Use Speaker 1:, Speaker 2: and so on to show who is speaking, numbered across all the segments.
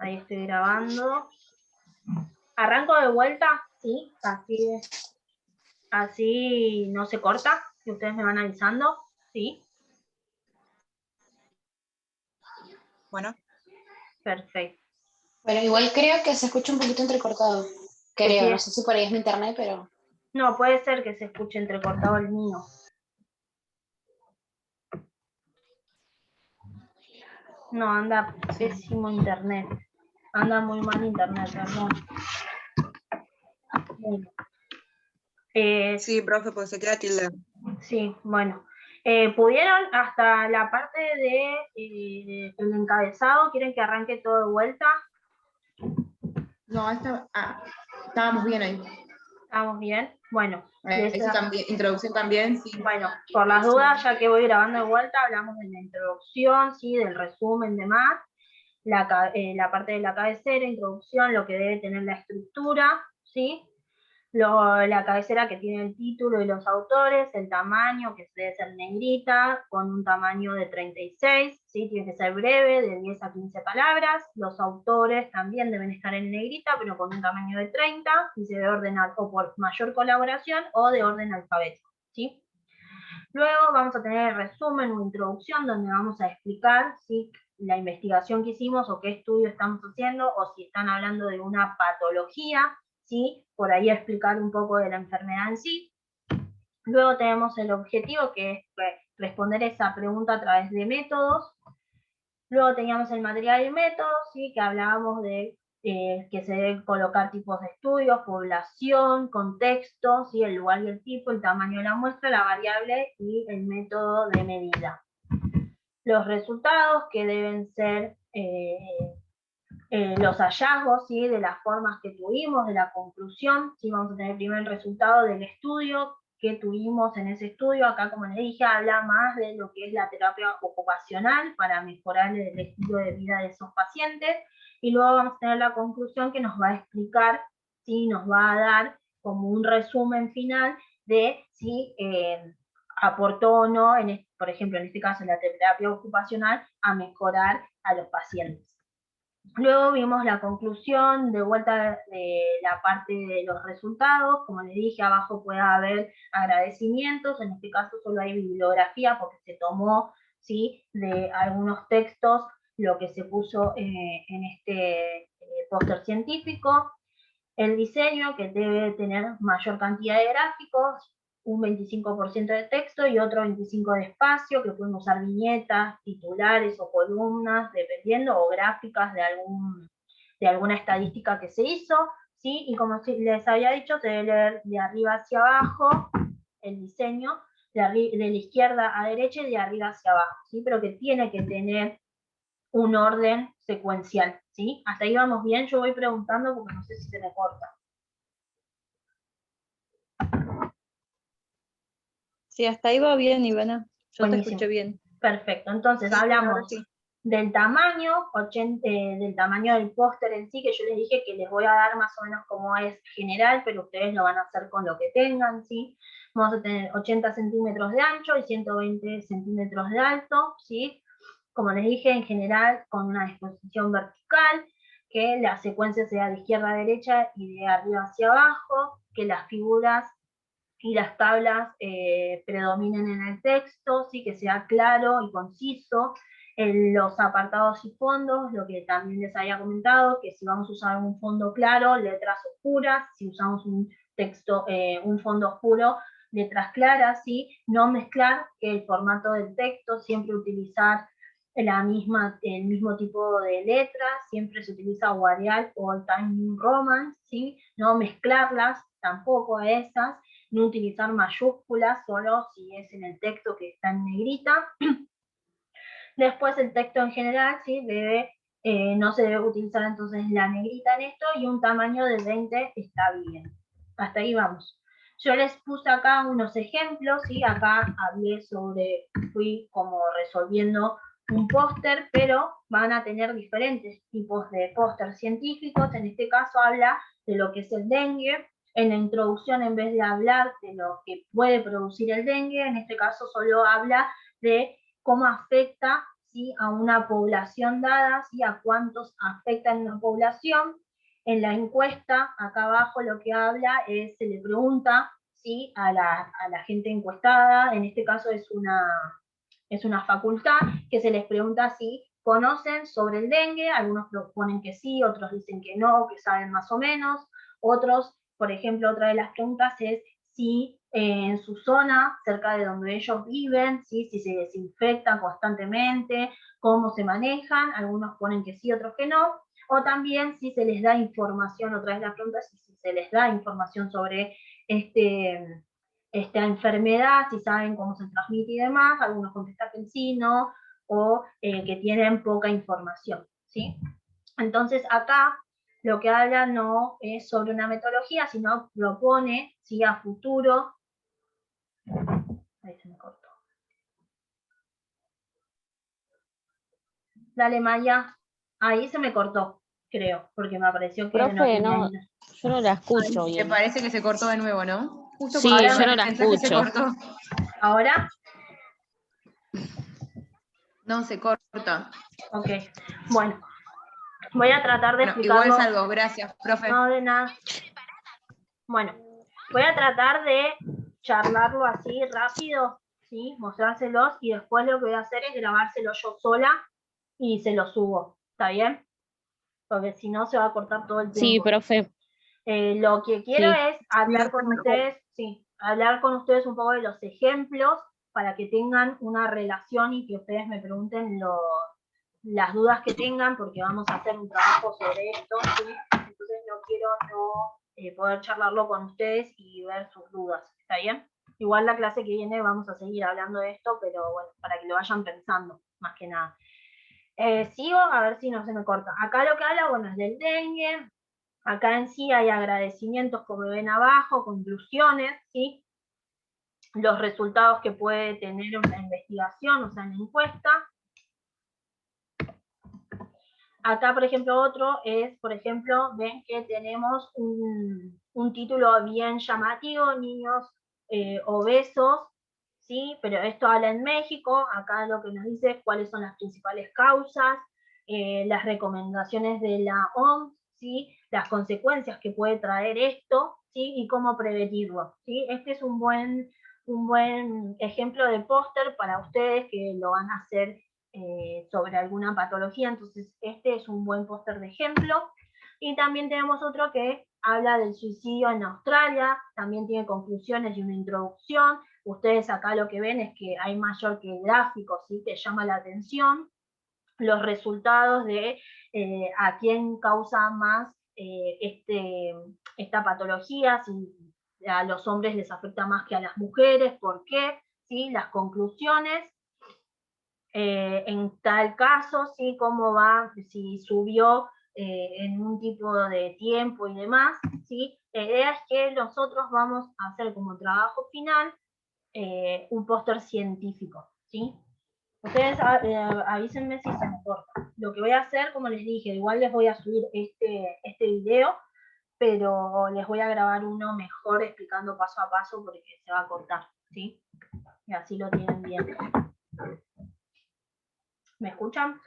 Speaker 1: Ahí estoy grabando. Arranco de vuelta, sí, así no se corta, y ustedes me van avisando, sí.
Speaker 2: Bueno.
Speaker 1: Perfecto.
Speaker 3: Bueno, igual creo que se escucha un poquito entrecortado. Creo, no sé si por ahí es mi internet, pero...
Speaker 1: No, puede ser que se escuche entrecortado el mío. No, anda pésimo internet. Anda muy mal internet, perdón. Bueno.
Speaker 2: Sí, profe, pues se queda tilde.
Speaker 1: Sí, bueno. ¿Pudieron hasta la parte de el encabezado? ¿Quieren que arranque todo de vuelta?
Speaker 4: No, estábamos bien ahí.
Speaker 1: ¿Estamos bien? Bueno.
Speaker 4: Eso también, introducción también, sí.
Speaker 1: Bueno, por las dudas, ya que voy grabando de vuelta, hablamos de la introducción, ¿sí? Del resumen, demás, la parte de la cabecera, introducción, lo que debe tener la estructura, ¿sí? La cabecera que tiene el título y los autores, el tamaño, que debe ser negrita, con un tamaño de 36, ¿sí? Tiene que ser breve, de 10 a 15 palabras. Los autores también deben estar en negrita, pero con un tamaño de 30, y se debe ordenar o por mayor colaboración o de orden alfabético, ¿sí? Luego vamos a tener el resumen o introducción, donde vamos a explicar, ¿sí?, la investigación que hicimos o qué estudio estamos haciendo, o si están hablando de una patología, ¿sí? Por ahí explicar un poco de la enfermedad en sí. Luego tenemos el objetivo, que es responder esa pregunta a través de métodos. Luego teníamos el material y métodos, ¿sí?, que hablábamos de que se deben colocar tipos de estudios, población, contexto, ¿sí?, el lugar y el tipo, el tamaño de la muestra, la variable y el método de medida. Los resultados, que deben ser los hallazgos, ¿sí?, de las formas que tuvimos, de la conclusión, ¿sí? Vamos a tener primero el resultado del estudio que tuvimos en ese estudio. Acá, como les dije, habla más de lo que es la terapia ocupacional para mejorar el estilo de vida de esos pacientes, y luego vamos a tener la conclusión, que nos va a explicar, ¿sí?, nos va a dar como un resumen final de si aportó o no, por ejemplo, en este caso la terapia ocupacional, a mejorar a los pacientes. Luego vimos la conclusión, de vuelta de la parte de los resultados. Como les dije, abajo puede haber agradecimientos, en este caso solo hay bibliografía porque se tomó, ¿sí?, de algunos textos lo que se puso en este póster científico. El diseño, que debe tener mayor cantidad de gráficos, un 25% de texto y otro 25% de espacio, que pueden usar viñetas, titulares o columnas, dependiendo, o gráficas de alguna estadística que se hizo, ¿sí? Y como les había dicho, se debe leer de arriba hacia abajo el diseño, de la izquierda a derecha y de arriba hacia abajo, ¿sí? Pero que tiene que tener un orden secuencial, ¿sí? Hasta ahí vamos bien. Yo voy preguntando porque no sé si se me corta.
Speaker 5: Sí, hasta ahí va bien, Ivana. Yo
Speaker 1: Buenísimo.
Speaker 5: Te escuché bien.
Speaker 1: Perfecto. Entonces,
Speaker 2: Sí,
Speaker 1: hablamos
Speaker 2: sí.
Speaker 1: del tamaño, del tamaño del póster en sí, que yo les dije que les voy a dar más o menos como es general, pero ustedes lo van a hacer con lo que tengan, ¿sí? Vamos a tener 80 centímetros de ancho y 120 centímetros de alto, ¿sí? Como les dije, en general, con una disposición vertical, que la secuencia sea de izquierda a derecha y de arriba hacia abajo, que las figuras y las tablas predominen en el texto, ¿sí?, que sea claro y conciso. Los apartados y fondos, lo que también les había comentado, que si vamos a usar un fondo claro, letras oscuras; si usamos un texto, un fondo oscuro, letras claras, ¿sí? No mezclar el formato del texto, siempre utilizar el mismo tipo de letras, siempre se utiliza Arial o Old Time New Roman, ¿sí? No mezclarlas tampoco a esas, no utilizar mayúsculas, solo si es en el texto que está en negrita. Después el texto en general, ¿sí?, no se debe utilizar entonces la negrita en esto, y un tamaño de 20 está bien. Hasta ahí vamos. Yo les puse acá unos ejemplos, ¿sí? Acá fui como resolviendo un póster, pero van a tener diferentes tipos de póster científicos. En este caso habla de lo que es el dengue. En la introducción, en vez de hablar de lo que puede producir el dengue, en este caso solo habla de cómo afecta, ¿sí? A una población dada, ¿sí? A cuántos afectan una población. En la encuesta, acá abajo lo que habla es, se le pregunta, ¿sí? A la gente encuestada, en este caso es una facultad, que se les pregunta si conocen sobre el dengue, algunos proponen que sí, otros dicen que no, que saben más o menos, otros, por ejemplo, otra de las preguntas es si en su zona, cerca de donde ellos viven, ¿sí? Si se desinfectan constantemente, cómo se manejan, algunos ponen que sí, otros que no, o también si se les da información, otra vez la pregunta es si se les da información sobre esta enfermedad, si saben cómo se transmite y demás, algunos contestan que sí, no, o que tienen poca información, ¿sí? Entonces acá lo que habla no es sobre una metodología, sino propone, ¿sí? A futuro. Ahí se me cortó. Dale, Maya. Ahí se me cortó, creo, porque me apareció que
Speaker 6: Profe,
Speaker 1: no tenía...
Speaker 6: no, yo no la escucho
Speaker 4: Me
Speaker 6: bien.
Speaker 4: parece que se cortó de nuevo, ¿no? Justo
Speaker 6: Sí,
Speaker 4: cuando
Speaker 6: yo no la
Speaker 4: el mensaje se
Speaker 6: escucho.
Speaker 4: cortó.
Speaker 1: ¿Ahora?
Speaker 4: No, se corta.
Speaker 1: Ok. Bueno, voy a tratar de
Speaker 4: Bueno,
Speaker 1: explicarlo.
Speaker 4: igual salgo, gracias, profe.
Speaker 1: No, de nada. Bueno, voy a tratar de charlarlo así rápido, ¿sí? Mostrárselos, y después lo que voy a hacer es grabárselo yo sola y se lo subo, ¿está bien? Porque si no se va a cortar todo el tiempo.
Speaker 6: Sí, profe.
Speaker 1: Lo que quiero
Speaker 6: Sí.
Speaker 1: es hablar con ustedes, sí, hablar con ustedes un poco de los ejemplos para que tengan una relación y que ustedes me pregunten las dudas que tengan, porque vamos a hacer un trabajo sobre esto, ¿sí? Entonces no quiero poder charlarlo con ustedes y ver sus dudas, ¿está bien? Igual la clase que viene vamos a seguir hablando de esto, pero bueno, para que lo vayan pensando, más que nada. Sigo, a ver si no se me corta. Acá lo que habla, bueno, es del dengue. Acá en sí hay agradecimientos, como ven abajo, conclusiones, ¿sí? Los resultados que puede tener una investigación, o sea, una encuesta. Acá, por ejemplo, otro es, por ejemplo, ven que tenemos un título bien llamativo, niños obesos, ¿sí? Pero esto habla en México. Acá lo que nos dice es cuáles son las principales causas, las recomendaciones de la OMS, ¿sí? Las consecuencias que puede traer esto, ¿sí? Y cómo prevenirlo, ¿sí? Este es un buen ejemplo de póster para ustedes que lo van a hacer sobre alguna patología, entonces este es un buen póster de ejemplo. Y también tenemos otro que habla del suicidio en Australia, también tiene conclusiones y una introducción. Ustedes acá lo que ven es que hay mayor que gráficos, ¿sí? Que llama la atención los resultados de a quién causa más esta patología, si a los hombres les afecta más que a las mujeres, por qué, ¿sí? Las conclusiones. En tal caso, ¿sí? Cómo va, si subió en un tipo de tiempo y demás, ¿sí? La idea es que nosotros vamos a hacer como trabajo final un póster científico, ¿sí? Ustedes avísenme si se me corta. Lo que voy a hacer, como les dije, igual les voy a subir este video, pero les voy a grabar uno mejor explicando paso a paso porque se va a cortar, ¿sí? Y así lo tienen bien. ¿Me escuchan?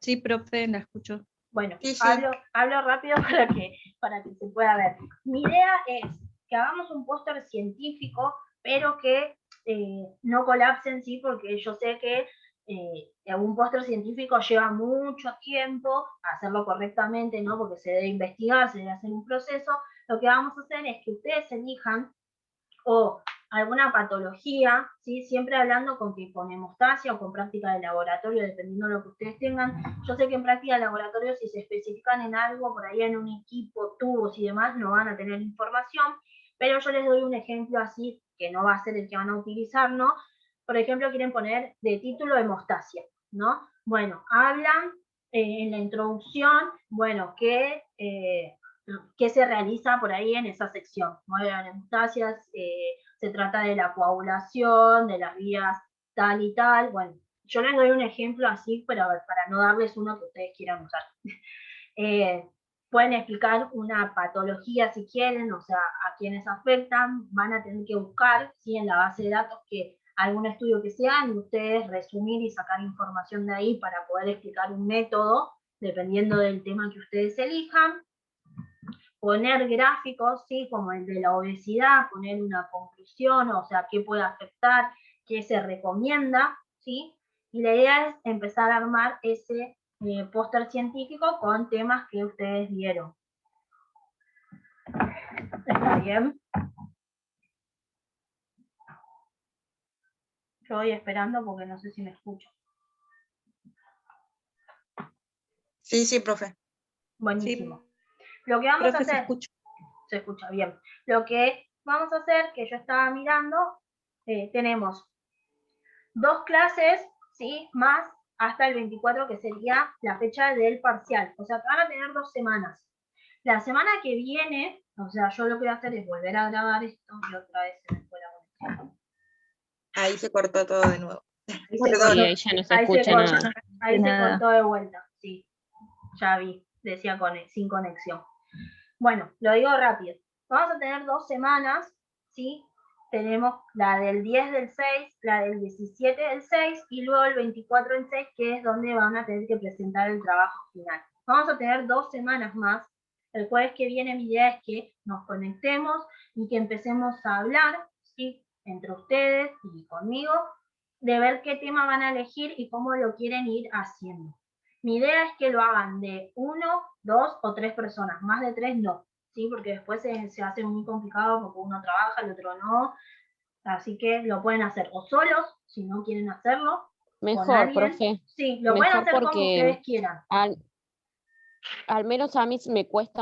Speaker 5: Sí, profe, la escucho.
Speaker 1: Bueno,
Speaker 4: Sí.
Speaker 1: hablo rápido para que se pueda ver. Mi idea es que hagamos un póster científico, pero que no colapsen, sí, porque yo sé que un póster científico lleva mucho tiempo hacerlo correctamente, ¿no? Porque se debe investigar, se debe hacer un proceso. Lo que vamos a hacer es que ustedes elijan o alguna patología, ¿sí? Siempre hablando con hemostasia o con práctica de laboratorio, dependiendo de lo que ustedes tengan. Yo sé que en práctica de laboratorio, si se especifican en algo, por ahí en un equipo, tubos y demás, no van a tener información, pero yo les doy un ejemplo así, que no va a ser el que van a utilizar, ¿no? Por ejemplo, quieren poner de título hemostasia, ¿no? Bueno, hablan en la introducción, bueno, que qué se realiza por ahí en esa sección. Bueno, en hemostasias se trata de la coagulación, de las vías tal y tal. Bueno, yo les doy un ejemplo así, pero para no darles uno que ustedes quieran usar. Pueden explicar una patología si quieren, o sea, a quienes afectan, van a tener que buscar, ¿sí? En la base de datos que algún estudio que se haga, y ustedes resumir y sacar información de ahí para poder explicar un método, dependiendo del tema que ustedes elijan. Poner gráficos, ¿sí? Como el de la obesidad, poner una conclusión, o sea, qué puede afectar, qué se recomienda, ¿sí? Y la idea es empezar a armar ese póster científico con temas que ustedes vieron. ¿Está bien? Yo voy esperando porque no sé si me escucho.
Speaker 2: Sí, sí, profe.
Speaker 1: Buenísimo. Lo que vamos a hacer... Se escucha bien. Lo que vamos a hacer, que yo estaba mirando, tenemos 2 clases, ¿sí? Más hasta el 24, que sería la fecha del parcial. O sea, que van a tener 2 semanas. La semana que viene, o sea, yo lo que voy a hacer es volver a grabar esto y otra vez se me fue la conexión.
Speaker 2: Ahí se cortó todo de nuevo.
Speaker 1: Ahí
Speaker 2: Perdón.
Speaker 6: Sí, ahí ya no se escucha nada.
Speaker 1: Ahí se cortó de vuelta, sí. Ya vi, decía sin conexión. Bueno, lo digo rápido. Vamos a tener 2 semanas, ¿sí? Tenemos la del 10 del 6, la del 17 del 6 y luego el 24 del 6, que es donde van a tener que presentar el trabajo final. Vamos a tener 2 semanas más. El jueves que viene mi idea es que nos conectemos y que empecemos a hablar, ¿sí? Entre ustedes y conmigo, de ver qué tema van a elegir y cómo lo quieren ir haciendo. Mi idea es que lo hagan de 1, 2 o 3 personas, más de 3 no, ¿sí? Porque después se hace muy complicado porque uno trabaja, el otro no, así que lo pueden hacer o solos, si no quieren hacerlo,
Speaker 6: Mejor,
Speaker 1: con alguien.
Speaker 6: profe.
Speaker 1: Sí, lo pueden
Speaker 6: Mejor
Speaker 1: hacer como
Speaker 6: porque
Speaker 1: ustedes quieran.
Speaker 6: al menos a mí me cuesta